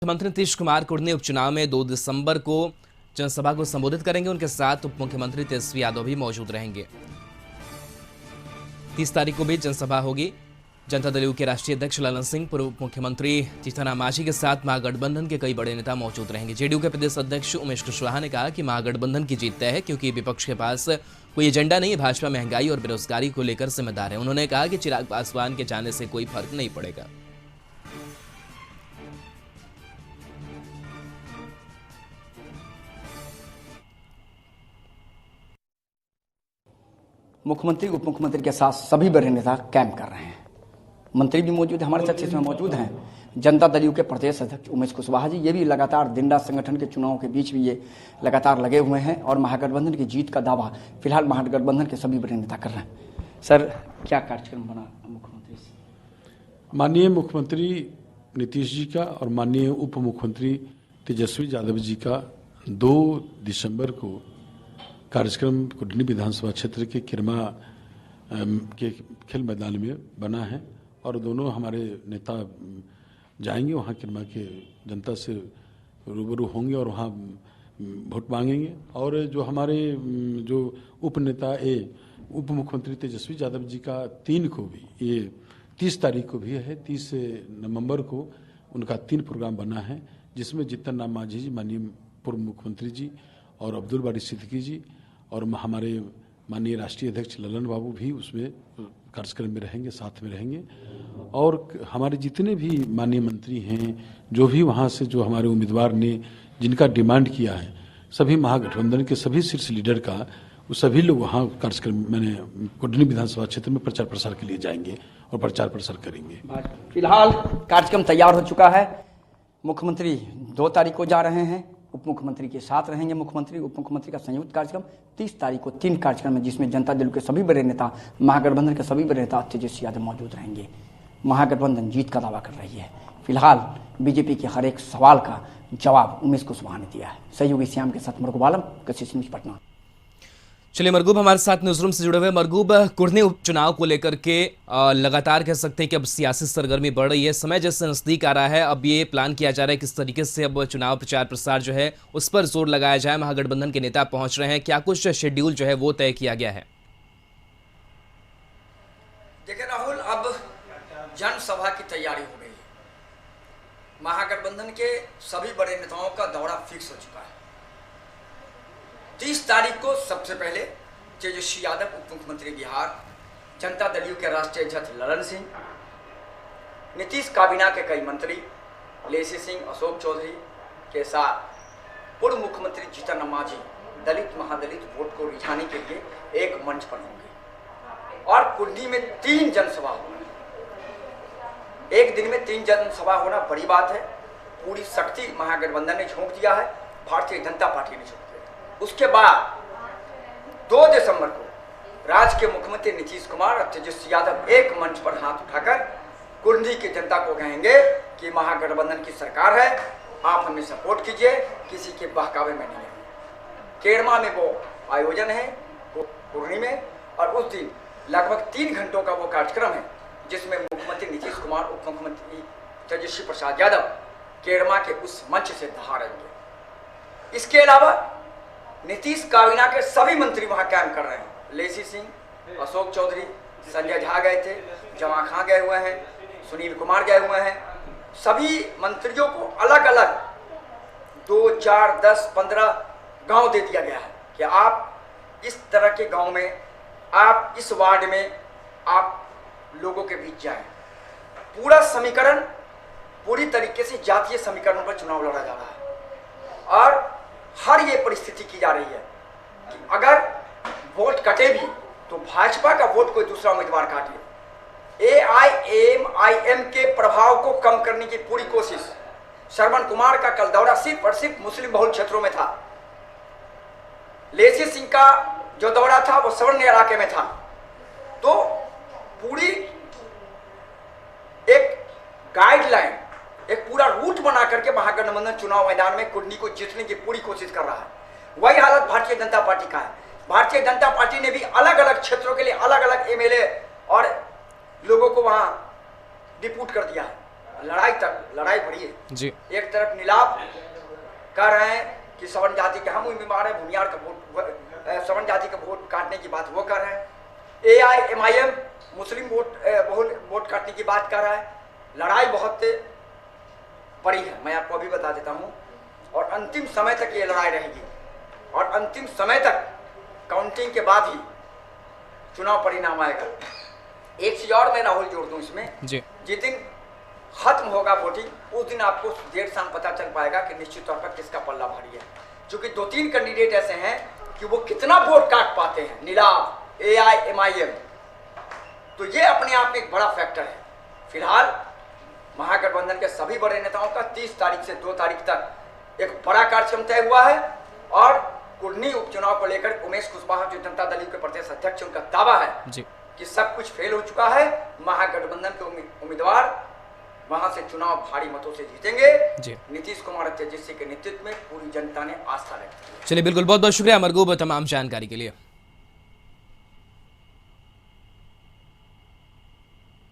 मुख्यमंत्री नीतीश कुमार कुर्नी उपचुनाव में 2 दिसंबर को जनसभा को संबोधित करेंगे। उनके साथ उप मुख्यमंत्री तेजस्वी यादव भी मौजूद रहेंगे। 30 तारीख को भी जनसभा होगी। जनता दल के राष्ट्रीय अध्यक्ष ललन सिंह, पूर्व उप मुख्यमंत्री जीतन मांझी के साथ महागठबंधन के कई बड़े नेता मौजूद रहेंगे। जेडीयू के प्रदेश अध्यक्ष उमेश कुशवाहा ने कहा कि महागठबंधन की जीत तय है, क्योंकि विपक्ष के पास कोई एजेंडा नहीं है। भाजपा महंगाई और बेरोजगारी को लेकर जिम्मेदार है। उन्होंने कहा कि चिराग पासवान के जाने से कोई फर्क नहीं पड़ेगा। मुख्यमंत्री उप मुख्यमंत्री के साथ सभी बड़े नेता कैंप कर रहे हैं। मंत्री भी मौजूद हैं, हमारे साथ इसमें मौजूद हैं जनता दल के प्रदेश अध्यक्ष उमेश कुशवाहा जी। ये भी लगातार दिन रात संगठन के चुनाव के बीच भी ये लगातार लगे हुए हैं और महागठबंधन की जीत का दावा फिलहाल महागठबंधन के सभी बड़े नेता कर रहे हैं। सर, क्या कार्यक्रम बना मुख्यमंत्री से? माननीय मुख्यमंत्री नीतीश जी का और माननीय उप मुख्यमंत्री तेजस्वी यादव जी का 2 दिसंबर को कार्यक्रम कुर्नी विधानसभा क्षेत्र के किरमा के खेल मैदान में बना है और दोनों हमारे नेता जाएंगे वहाँ किरमा के जनता से रूबरू होंगे और वहाँ वोट मांगेंगे। और जो हमारे जो उप नेता उप मुख्यमंत्री तेजस्वी यादव जी का 3 को भी, ये 30 तारीख को भी है, 30 नवंबर को उनका 3 प्रोग्राम बना है, जिसमें जीतन राम मांझी जी, माननीय पूर्व मुख्यमंत्री जी, और अब्दुल बारी सिद्दीकी जी और हमारे माननीय राष्ट्रीय अध्यक्ष ललन बाबू भी उसमें कार्यक्रम में रहेंगे, साथ में रहेंगे। और हमारे जितने भी माननीय मंत्री हैं, जो भी वहाँ से जो हमारे उम्मीदवार ने जिनका डिमांड किया है, सभी महागठबंधन के सभी शीर्ष लीडर का, वो सभी लोग वहाँ कार्यक्रम मैंने कुर्नी विधानसभा क्षेत्र में प्रचार प्रसार के लिए जाएंगे और प्रचार प्रसार करेंगे। फिलहाल कार्यक्रम तैयार हो चुका है। मुख्यमंत्री 2 तारीख को जा रहे हैं, उप मुख्यमंत्री के साथ रहेंगे। मुख्यमंत्री उप मुख्यमंत्री का संयुक्त कार्यक्रम 30 तारीख को 3 कार्यक्रम है, जिसमें जनता दल के सभी बड़े नेता, महागठबंधन के सभी बड़े नेता तेजस्वी यादव मौजूद रहेंगे। महागठबंधन जीत का दावा कर रही है। फिलहाल बीजेपी के हर एक सवाल का जवाब उमेश कुशवाहा ने दिया है। सहयोगी श्याम के साथ मरगूब आलम, कशिश न्यूज पटना। चलिए, मरगूब हमारे साथ न्यूज रूम से जुड़े हुए। मरगूब, कुर्नी उपचुनाव को लेकर के लगातार कह सकते हैं कि अब सियासी सरगर्मी बढ़ रही है। समय जैसे नजदीक आ रहा है, अब ये प्लान किया जा रहा है किस तरीके से अब चुनाव प्रचार प्रसार जो है उस पर जोर लगाया जाए। महागठबंधन के नेता पहुंच रहे हैं, क्या कुछ शेड्यूल जो है वो तय किया गया है? देखिए राहुल, अब जनसभा की तैयारी हो गई है। महागठबंधन के सभी बड़े नेताओं का दौरा फिक्स हो चुका है। 30 तारीख को सबसे पहले तेजस्वी यादव उप मुख्यमंत्री बिहार, जनता दल के राष्ट्रीय अध्यक्ष ललन सिंह, नीतीश काबीना के कई मंत्री लेसी सिंह, अशोक चौधरी के साथ पूर्व मुख्यमंत्री जीतन मांझी दलित महादलित वोट को रिझाने के लिए एक मंच पर होंगे और कुर्नी में 3 जनसभा होंगी। एक दिन में 3 जनसभा होना बड़ी बात है। पूरी शक्ति महागठबंधन ने झोंक दिया है, भारतीय जनता पार्टी ने झोंक दिया। उसके बाद 2 दिसंबर को राज्य के मुख्यमंत्री नीतीश कुमार और तेजस्वी यादव एक मंच पर हाथ उठाकर कुर्नी की जनता को कहेंगे कि महागठबंधन की सरकार है, आप हमें सपोर्ट कीजिए, किसी के बहकावे में नहीं है। केरमा में वो आयोजन है कुर्नी में, और उस दिन लगभग 3 घंटों का वो कार्यक्रम है, जिसमें मुख्यमंत्री नीतीश कुमार, उप मुख्यमंत्री तेजस्वी प्रसाद यादव केरमा के उस मंच से दहाड़ेंगे। इसके अलावा नीतीश काबीना के सभी मंत्री वहां कैंप कर रहे हैं। लेसी सिंह, अशोक चौधरी, संजय झा गए थे, जमा खां गए हुए हैं, सुनील कुमार गए हुए हैं। सभी मंत्रियों को अलग अलग 2, 4, 10, 15 गांव दे दिया गया है कि आप इस तरह के गांव में, आप इस वार्ड में आप लोगों के बीच जाएं। पूरा समीकरण पूरी तरीके से जातीय समीकरण पर चुनाव लड़ा जा रहा है और हर ये परिस्थिति की जा रही है कि अगर वोट कटे भी तो भाजपा का वोट कोई दूसरा उम्मीदवार काटे। AIMIM के प्रभाव को कम करने की पूरी कोशिश। श्रवण कुमार का कल दौरा सिर्फ और सिर्फ मुस्लिम बहुल क्षेत्रों में था। लेसी सिंह का जो दौरा था वो सवर्ण इलाके में था। तो पूरी एक गाइडलाइन, एक पूरा रूट बना करके महागठबंधन चुनाव मैदान में कुर्नी को जीतने की पूरी कोशिश कर रहा है। वही हालत भारतीय जनता पार्टी का है। भारतीय जनता पार्टी ने भी अलग अलग क्षेत्रों के लिए अलग अलग MLA और लोगों को वहां डिप्यूट कर दिया है। लड़ाई बड़ी है। जी एक तरफ नीलाभ कर रहे हैं कि सवर्ण जाति के हम उम्मीदवार हैं, भूमियार का वोट सवर्ण जाति का वोट काटने की बात वो कर रहे हैं, AIMIM मुस्लिम वोट काटने की बात कर रहा है। लड़ाई बहुत बड़ी है, मैं आपको अभी बता देता हूँ, और अंतिम समय तक ये लड़ाई रहेगी और अंतिम समय तक काउंटिंग के बाद ही चुनाव परिणाम आएगा। एक चीज और मैं राहुल जोड़ दूं इसमें, जी जिस दिन खत्म होगा वोटिंग उस दिन आपको देर शाम पता चल पाएगा कि निश्चित तौर पर किसका पल्ला भारी है, क्योंकि 2-3 कैंडिडेट ऐसे हैं कि वो कितना वोट काट पाते हैं, नीलाभ, AIMIM, तो ये अपने आप में एक बड़ा फैक्टर है। फिलहाल महागठबंधन के सभी बड़े नेताओं का 30 तारीख से 2 तारीख तक एक बड़ा कार्यक्रम तय हुआ है और कुर्नी उपचुनाव को लेकर उमेश कुशवाहा जो जनता दल के प्रदेश अध्यक्ष, उनका दावा है जी कि सब कुछ फेल हो चुका है, महागठबंधन के उम्मीदवार वहां से चुनाव भारी मतों से जीतेंगे। जी नीतीश कुमार तेजस्वी के नेतृत्व में पूरी जनता ने आस्था व्यक्त की। चलिए बिल्कुल, बहुत बहुत शुक्रिया मरगूब तमाम जानकारी के लिए।